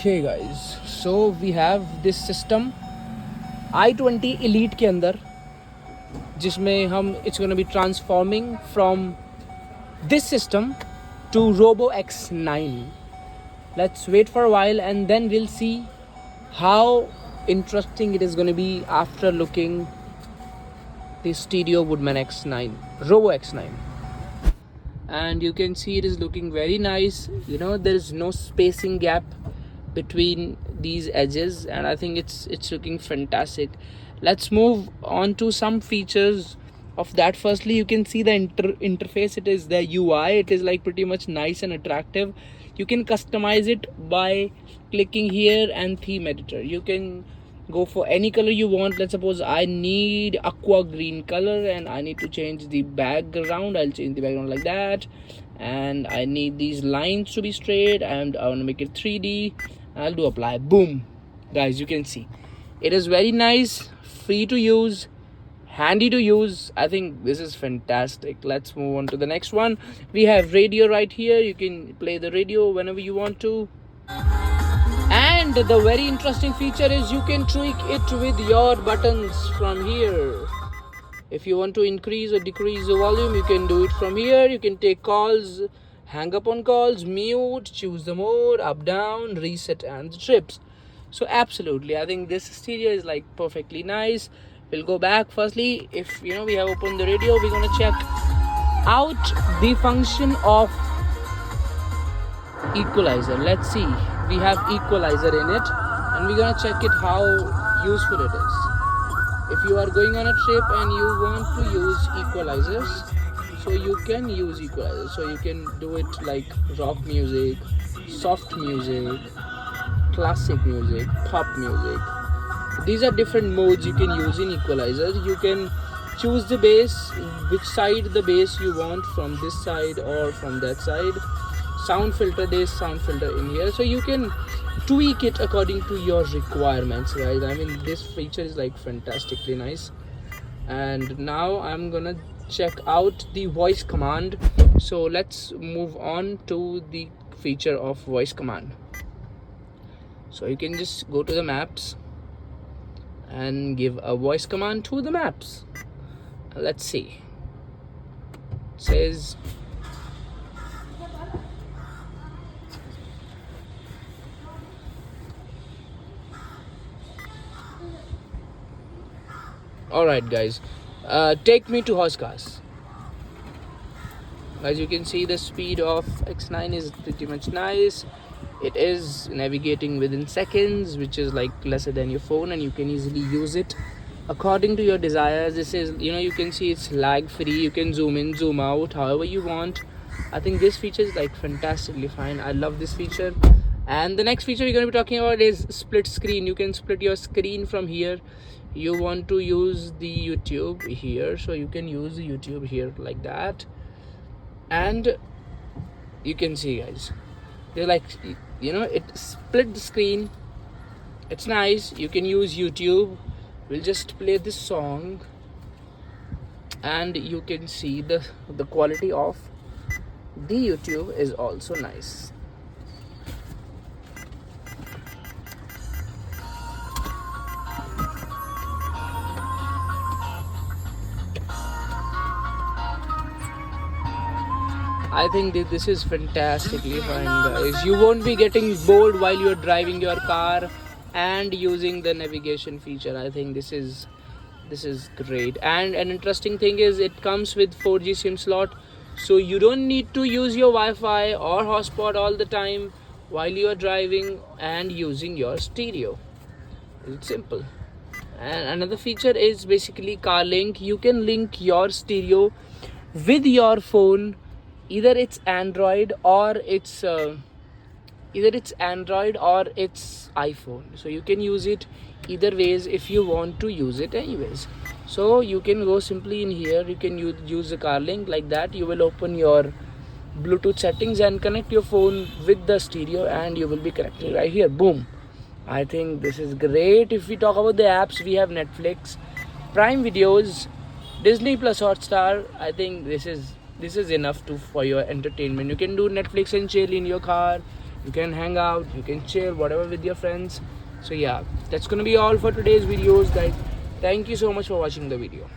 Okay guys, so we have this system i20 elite के अंदर, जिसमें हम it's gonna be transforming from this system to ROBO X9. Let's wait for a while and then we'll see how interesting it is gonna be after looking the stereo Woodman X9, ROBO X9. And you can see it is looking very nice. You know, there is no spacing gap between these edges, and I think it's looking fantastic. Let's move on to some features of that. Firstly, you can see the interface. It is the UI. It is like pretty much nice and attractive. You can customize it by clicking here and theme editor. You can go for any color you want. Let's suppose I need aqua green color and I need to change the background. I'll change the background like that, and I need these lines to be straight, and I want to make it 3D. I'll do apply. Boom, guys, you can see it is very nice, free to use, handy to use. I think this is fantastic. Let's move on to the next one. We have radio right here. You can play the radio whenever you want to. And the very interesting feature is you can tweak it with your buttons from here. If you want to increase or decrease the volume, you can do it from here. You can take calls, hang up on calls, mute, choose the mode, up, down, reset, and the trips. So absolutely, I think this stereo is like perfectly nice. We'll go back. Firstly, if we have opened the radio, we're gonna check out the function of equalizer. Let's see, we have equalizer in it, and we're gonna check it how useful it is. If you are going on a trip and you want to use equalizers, so you can use equalizers. So you can do it like rock music, soft music, classic music, pop music. These are different modes you can use in equalizer. You can choose the bass, which side the bass you want, from this side or from that side. Sound filter, there's sound filter in here, so you can tweak it according to your requirements, guys. I mean, this feature is like fantastically nice. And now I'm gonna check out the voice command. So let's move on to the feature of voice command. So you can just go to the maps and give a voice command to the maps. Let's see. It says alright guys, take me to horse cars. As you can see, the speed of X9 is pretty much nice. It is navigating within seconds, which is like lesser than your phone, and you can easily use it according to your desires. This is, you can see it's lag free. You can zoom in, zoom out however you want. I think this feature is like fantastically fine. I love this feature. And the next feature we're going to be talking about is split screen. You can split your screen from here. You want to use the YouTube here, so you can use the YouTube here like that. And you can see, guys, they're like, it split the screen. It's nice. You can use YouTube. We'll just play this song, and you can see the quality of the YouTube is also nice. I think this is fantastically fine, guys. You won't be getting bored while you're driving your car and using the navigation feature. I think this is great. And an interesting thing is it comes with 4G SIM slot, so you don't need to use your Wi-Fi or hotspot all the time while you are driving and using your stereo. It's simple. And another feature is basically car link. You can link your stereo with your phone. Either it's Android or it's iPhone, so you can use it either ways if you want to use it anyways. So you can go simply in here. You can use the car link like that. You will open your Bluetooth settings and connect your phone with the stereo, and you will be connected right here. Boom. I think this is great. If we talk about the apps, we have Netflix, Prime Videos, Disney Plus Hotstar. I think this is enough for your entertainment. You can do Netflix and chill in your car. You can hang out, you can chill, whatever with your friends. So yeah, that's gonna be all for today's videos, guys. Thank you so much for watching the video.